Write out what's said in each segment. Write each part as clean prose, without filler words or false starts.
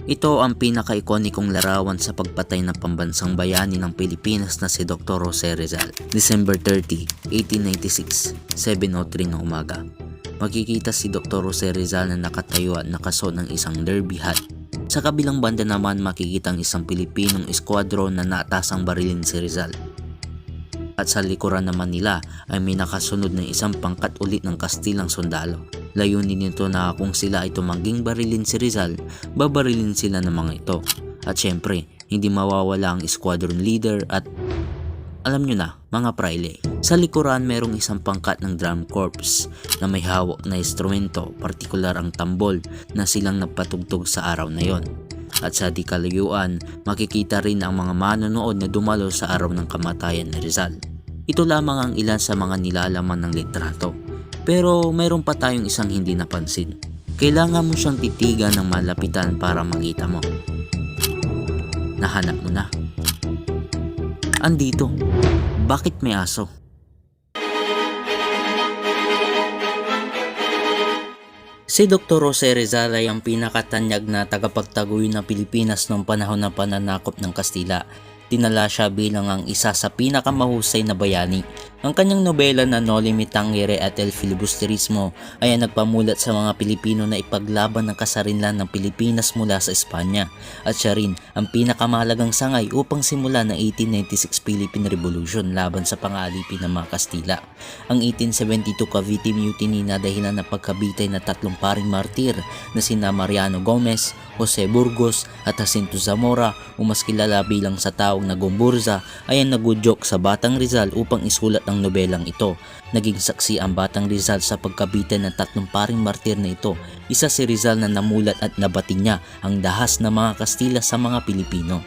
Ito ang pinaka-ikonikong larawan sa pagpatay ng pambansang bayani ng Pilipinas na si Dr. Jose Rizal, December 30, 1896, 7:03 ng umaga. Makikita si Dr. Jose Rizal na nakatayo at nakasuot ng isang derby hat. Sa kabilang banda naman makikita ang isang Pilipinong eskwadron na naatasang barilin si Rizal. At sa likuran naman nila ay may nakasunod na isang pangkat ulit ng Kastilang sundalo. Layunin nito na kung sila ay tumangging barilin si Rizal, babarilin sila ng mga ito. At syempre, hindi mawawala ang squadron leader at alam nyo na, mga praile. Sa likuran merong isang pangkat ng drum corps na may hawak na instrumento, partikular ang tambol na silang nagpatugtog sa araw na yon. At sa di kalayuan, makikita rin ang mga manonood na dumalo sa araw ng kamatayan ni Rizal. Ito lamang ang ilan sa mga nilalaman ng litrato. Pero mayroon pa tayong isang hindi napansin. Kailangan mo siyang titigan ng malapitan para makita mo. Nahanap mo na. Andito. Bakit may aso? Si Dr. Jose Rizal ay ang pinakatanyag na tagapagtaguyod ng Pilipinas noong panahon ng pananakop ng Kastila. Tinala siya bilang ang isa sa pinakamahusay na bayani. Ang kanyang nobela na Noli Me Tangere at El Filibusterismo ay ang nagpamulat sa mga Pilipino na ipaglaban ng kasarinlan ng Pilipinas mula sa Espanya. At siya rin ang pinakamahalagang sangay upang simulan ng 1896 Philippine Revolution laban sa pangalipin ng mga Kastila. Ang 1872 Cavite Mutiny na dahilan ng pagkabitay na tatlong paring martir na sina Mariano Gomez, Jose Burgos at Jacinto Zamora o mas kilala bilang sa taong Nagumburza ay ang nagudyok sa Batang Rizal upang isulat ang nobelang ito. Naging saksi ang Batang Rizal sa pagkabitan ng tatlong paring martir na ito. Isa si Rizal na namulat at nabati niya ang dahas ng mga Kastila sa mga Pilipino.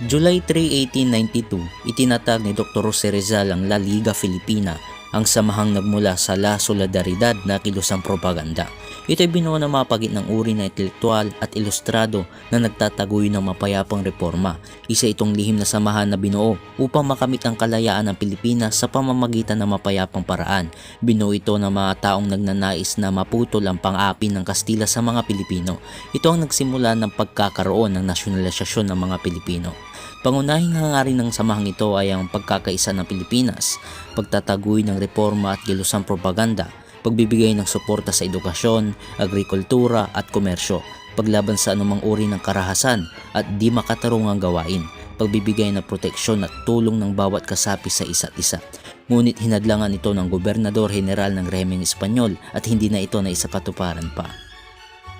July 3, 1892, itinatag ni Dr. Jose Rizal ang La Liga Filipina, ang samahang nagmula sa La Solidaridad na kilusang propaganda. Ito ay binuo ng mga pagitnang uri na intelektual at ilustrado na nagtataguy ng mapayapang reforma. Isa itong lihim na samahan na binuo upang makamit ang kalayaan ng Pilipinas sa pamamagitan ng mapayapang paraan. Binuo ito ng mga taong nagnanais na maputol ang pang-api ng Kastila sa mga Pilipino. Ito ang nagsimula ng pagkakaroon ng nasyonalisasyon ng mga Pilipino. Pangunahing hangarin ng samahang ito ay ang pagkakaisa ng Pilipinas, pagtataguy ng reforma at kilusang propaganda, pagbibigay ng suporta sa edukasyon, agrikultura at komersyo, paglaban sa anumang uri ng karahasan at di makatarungang gawain, pagbibigay ng proteksyon at tulong ng bawat kasapi sa isa't isa. Ngunit hinadlangan ito ng Gobernador General ng Rehimeng Espanyol at hindi na ito naisakatuparan pa.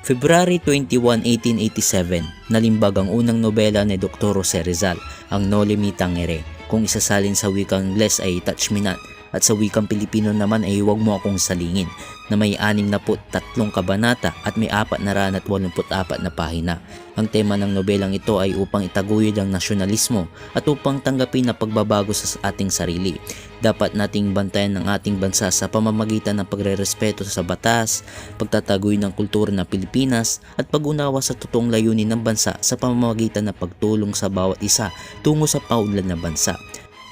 February 21, 1887, nalimbag ang unang nobela ni Dr. Jose Rizal, ang Noli Me Tangere. Kung isasalin sa wikang Ingles ay Touch Me Not at sa wikang Pilipino naman ay Huwag Mo Akong Salingin, na may 63 kabanata at may 484 na pahina. Ang tema ng nobelang ito ay upang itaguyod ang nasyonalismo at upang tanggapin na pagbabago sa ating sarili. Dapat nating bantayan ang ating bansa sa pamamagitan ng pagrerespeto sa batas, pagtataguy ng kultura ng Pilipinas at pag-unawa sa totoong layunin ng bansa sa pamamagitan ng pagtulong sa bawat isa tungo sa paunlad na bansa.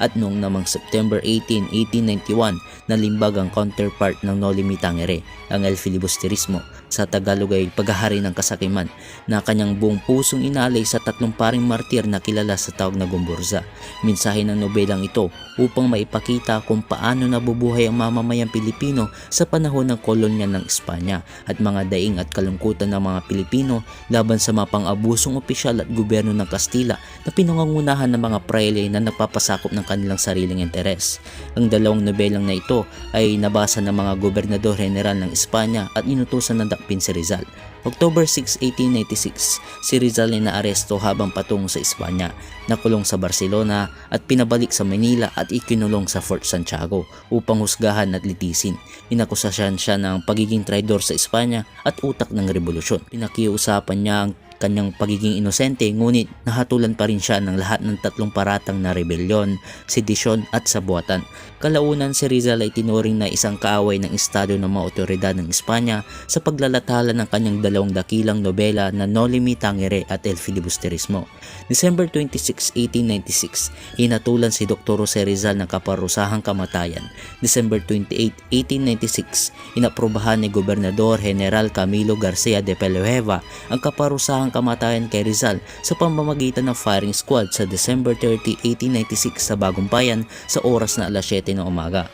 At noong namang September 18, 1891, nalimbag ang counterpart ng Noli Me Tangere, ang El Filibusterismo, sa Tagalog ay paghahari ng kasakiman, na kanyang buong pusong inalay sa tatlong paring martir na kilala sa tawag na Gumburza. Mensahe ng nobelang ito upang maipakita kung paano nabubuhay ang mamamayang Pilipino sa panahon ng kolonya ng Espanya at mga daing at kalungkutan ng mga Pilipino laban sa mga pang-abusong opisyal at gobyerno ng Kastila na pinangungunahan ng mga praile na nagpapasakop ng kanilang sariling interes. Ang dalawang nobelang na ito ay nabasa ng mga Gobernador General ng Espanya at inutusan ng dakpin si Rizal. October 6, 1896, si Rizal ay naaresto habang patungo sa Espanya, nakulong sa Barcelona at pinabalik sa Manila at ikinulong sa Fort Santiago upang husgahan at litisin. Inakusahan siya ng pagiging traidor sa Espanya at utak ng revolusyon. Pinakiusapan niya ang kanyang pagiging inosente, ngunit nahatulan pa rin siya ng lahat ng tatlong paratang na rebelyon, sedisyon at sabuatan. Kalaunan, si Rizal ay tinuring na isang kaaway ng estado ng mga otoridad ng Espanya sa paglalathala ng kanyang dalawang dakilang nobela na Noli Me Tangere at El Filibusterismo. December 26, 1896, hinatulan si Dr. Jose Rizal ng kaparusahang kamatayan. December 28, 1896, inaprobahan ni Gobernador General Camilo Garcia de Pelueva ang kaparusahang ng kamatayan kay Rizal sa pamamagitan ng firing squad sa December 30, 1896 sa Bagong Bayan sa oras na alas 7 ng umaga.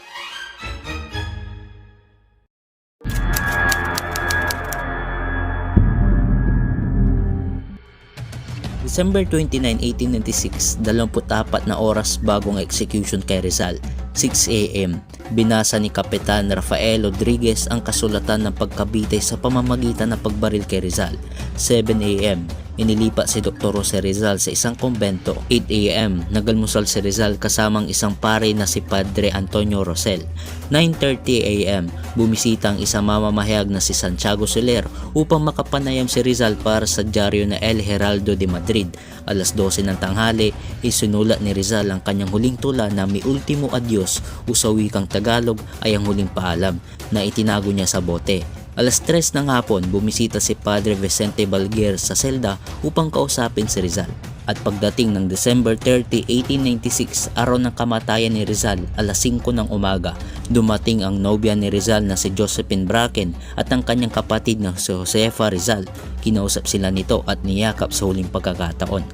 December 29, 1896, 24 na oras bagong execution kay Rizal, 6 a.m. Binasa ni Kapitan Rafael Rodriguez ang kasulatan ng pagkabitay sa pamamagitan ng pagbaril kay Rizal. 7 a.m. Inilipat si Dr. Jose Rizal sa isang kumbento. 8 a.m. Nagalmusal si Rizal kasamang isang pare na si Padre Antonio Rosel. 9:30 a.m. Bumisita ang isang mamamahayag na si Santiago Soler upang makapanayam si Rizal para sa dyaryo na El Heraldo de Madrid. Alas 12 ng tanghali, isinulat ni Rizal ang kanyang huling tula na Mi Ultimo Adios o sa wikang Tagalog ay ang huling paalam na itinago niya sa bote. Alas 3 ng hapon, bumisita si Padre Vicente Balguer sa selda upang kausapin si Rizal. At pagdating ng December 30, 1896, araw ng kamatayan ni Rizal, alas 5 ng umaga, dumating ang nobya ni Rizal na si Josephine Bracken at ang kanyang kapatid na si Josefa Rizal. Kinausap sila nito at niyakap sa huling pagkakataon.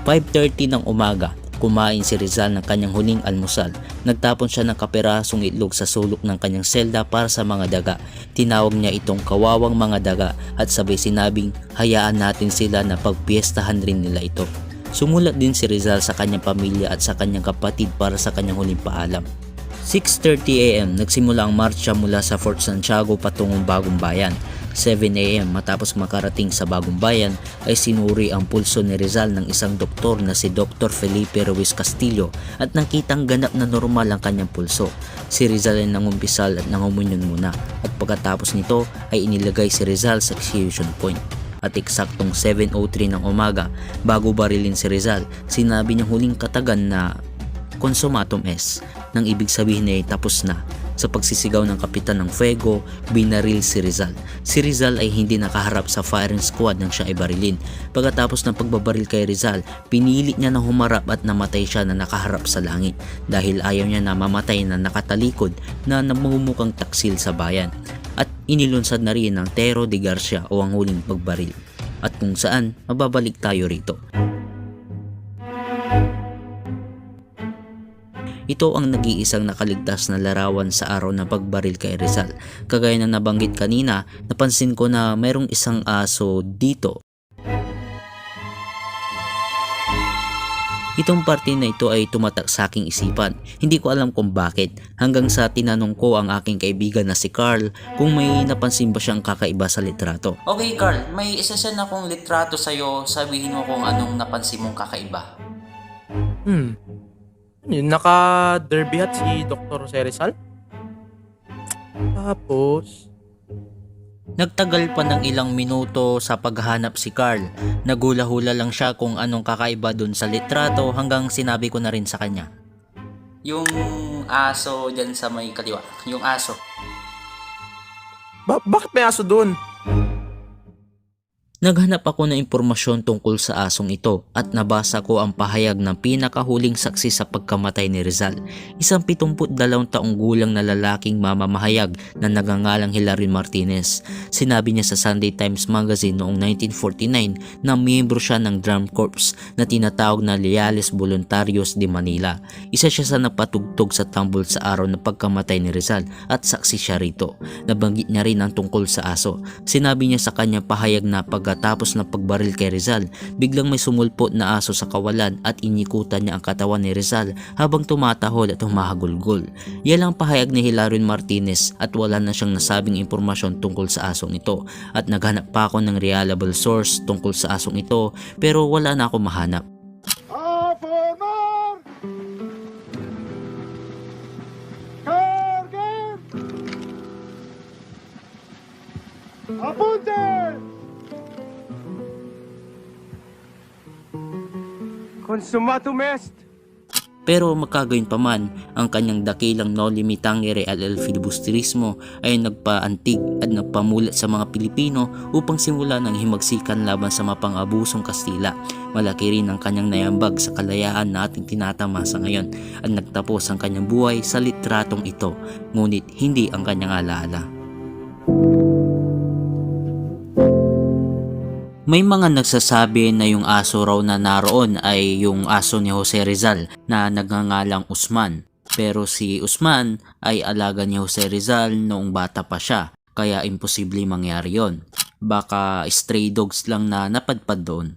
5:30 ng umaga, kumain si Rizal ng kanyang huling almusal. Nagtapon siya ng kaperasong itlog sa sulok ng kanyang selda para sa mga daga. Tinawag niya itong kawawang mga daga at sabay sinabing hayaan natin sila na pagpiestahan rin nila ito. Sumulat din si Rizal sa kanyang pamilya at sa kanyang kapatid para sa kanyang huling paalam. 6:30 a.m. nagsimula ang marcha mula sa Fort Santiago patungong Bagong Bayan. 7 a.m. matapos makarating sa Bagong Bayan ay sinuri ang pulso ni Rizal ng isang doktor na si Dr. Felipe Ruiz Castillo at nakitang ganap na normal ang kanyang pulso. Si Rizal ay nangumpisal at nangumunyon muna at pagkatapos nito ay inilagay si Rizal sa execution point. At eksaktong 7:03 ng umaga bago barilin si Rizal, sinabi niyang huling katagan na consumatum est, nang ibig sabihin ay tapos na. Sa pagsisigaw ng kapitan ng Fuego, binaril si Rizal. Si Rizal ay hindi nakaharap sa firing squad nang siya ay barilin. Pagkatapos ng pagbabaril kay Rizal, pinilit niya na humarap at namatay siya na nakaharap sa langit dahil ayaw niya na mamatay na nakatalikod na namumukang taksil sa bayan. At inilunsad na rin ang Tero de Garcia o ang huling pagbaril. At kung saan, mababalik tayo rito. Ito ang nag-iisang nakaligtas na larawan sa araw na pagbaril kay Rizal. Kagaya na nabanggit kanina, napansin ko na mayroong isang aso dito. Itong parte na ito ay tumatak sa aking isipan. Hindi ko alam kung bakit. Hanggang sa tinanong ko ang aking kaibigan na si Carl kung may napansin ba siyang kakaiba sa litrato. Okay Carl, may isa-send akong litrato sa'yo. Sabihin mo kung anong napansin mong kakaiba. Yun, naka-derby hat si Dr. Jose Rizal. Tapos, Nagtagal pa ng ilang minuto sa paghahanap si Carl. Nagula-hula lang siya kung anong kakaiba dun sa litrato hanggang sinabi ko na rin sa kanya. Yung aso dyan sa may kaliwa. Yung aso. bakit may aso doon? Naghanap ako ng impormasyon tungkol sa asong ito at nabasa ko ang pahayag ng pinakahuling saksi sa pagkamatay ni Rizal. Isang 72 taong gulang na lalaking mamamahayag na nagangalang Hilarion Martinez. Sinabi niya sa Sunday Times Magazine noong 1949 na miyembro siya ng Drum Corps na tinatawag na Leales Voluntarios de Manila. Isa siya sa napatugtog sa tambol sa araw na pagkamatay ni Rizal at saksi siya rito. Nabanggit niya rin ang tungkol sa aso. Sinabi niya sa kanyang pahayag na pagkatapos ng pagbaril kay Rizal, biglang may sumulpot na aso sa kawalan at inikutan niya ang katawan ni Rizal habang tumatahol at humahagulgol. Yan ang pahayag ni Hilarion Martinez at wala na siyang nasabing impormasyon tungkol sa asong ito. At naghanap pa ako ng reliable source tungkol sa asong ito pero wala na ako mahanap. Apunte! Consumatum est! Pero magkagayon pa man, ang kanyang dakilang no limitangere al filibusterismo ay nagpaantig at nagpamulat sa mga Pilipino upang simulan ng himagsikan laban sa mapang-abusong Kastila. Malaki rin ang kanyang nayambag sa kalayaan na ating tinatamasa ngayon at nagtapos ang kanyang buhay sa litratong ito, ngunit hindi ang kanyang alaala. May mga nagsasabi na yung aso raw na naroon ay yung aso ni Jose Rizal na nagngangalang Usman. Pero si Usman ay alaga ni Jose Rizal noong bata pa siya, kaya imposible mangyari yon. Baka stray dogs lang na napadpad doon.